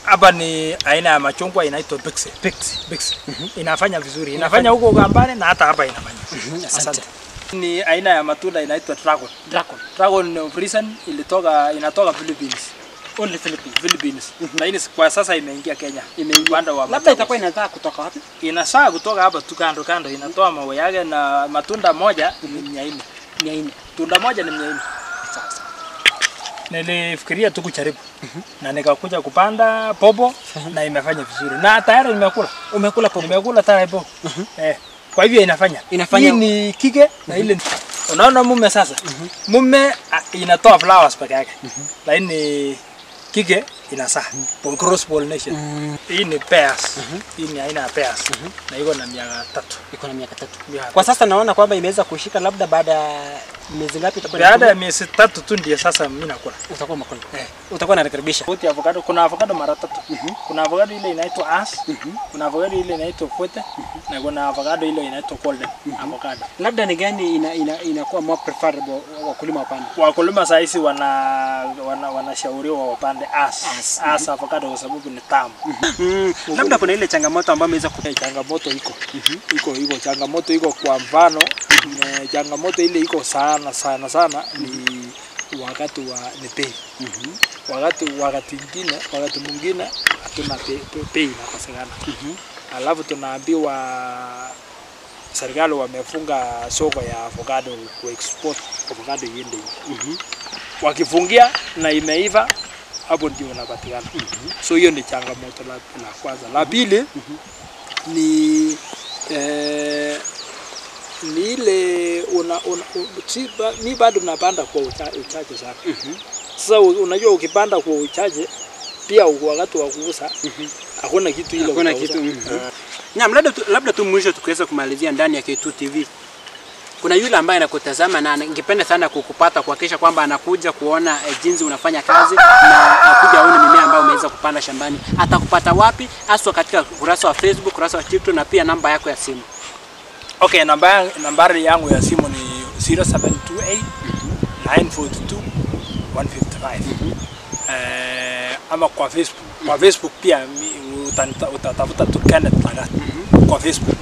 Hapa ni aina ya machungwa inaitwa Bixi. Inafanya vizuri. Inafanya huko Ukambani na hata hapa inafanya. Asante. Ni aina ya matunda inaitwa Dragon of reason inatoka Philippines. Only Philippines. Na hii kwa sasa imeingia Kenya. Imepanda wa. Labda itakuwa inazaa kutoka wapi? Inazaa kutoka hapa tu kando inatoa maua yake na matunda moja ni 400. Tunda moja ni 400. Sasa. Nilifikiria tu kujaribu. Na nikakuja kupanda popo na imefanya vizuri. Na tayari nimekula. Umekula popo? Nimekula tayari popo. Kwa hivyo inafanya. Hii ni kike na ile unaona mume sasa. Mume inatoa flowers peke yake. Lakini kike inazaa cross pollination. Hii ni pears. Hii ni aina ya pears. Na iko na miaka 3. Iko na miaka 3. Kwa sasa naona kwamba imeweza kushika, labda baada ya miezi ngapi itakuwa? Baada ya miezi 3 tu ndio sasa mimi nakula. Utakuwa makula. Utakuwa unakaribisha. Wote avocado, kuna avocado mara 3. Kuna avocado ile inaitwa As, kuna avocado ile inaitwa Fuete, na kuna avocado ile inaitwa Golden avocado. Labda ni gani inakuwa more preferable wakulima wapande? Wakulima saa hizi wanashauriwa wapande As avocado kwa sababu ni tamu. Labda kuna ile changamoto ambayo imeweza changamoto iko changamoto iko kwa mfano changamoto ile iko sana ni wakati wa bei. Wakati mwingine hatuna bei inakosekana. Alafu tunaambiwa serikali wamefunga soko ya avocado ku export avocado iende. Wakifungia na imeiva hapo ndio unapatikana. So hiyo ni changamoto la kwanza. La pili ni ile ni bado napanda kwa uchache sana. Sasa unajua ukipanda kwa uchache pia wakati wa kuuza hakuna kitu ile. Hakuna kitu. Labda tu mwisho tukiweza kumalizia ndani ya K2 TV. Kuna yule ambaye anakutazama na ningependa sana kukupata kuhakikisha kwamba anakuja kuona jinsi unafanya kazi na akuja aone mimea ambayo umeweza kupanda shambani. Atakupata wapi? Hasa katika kurasa wa Facebook, kurasa wa TikTok na pia namba yako ya simu. Okay, nambari yangu ya simu ni 0728 942 155. Ama kwa Facebook. Kwa Facebook pia utatafuta tu Kenneth Lagat kwa Facebook.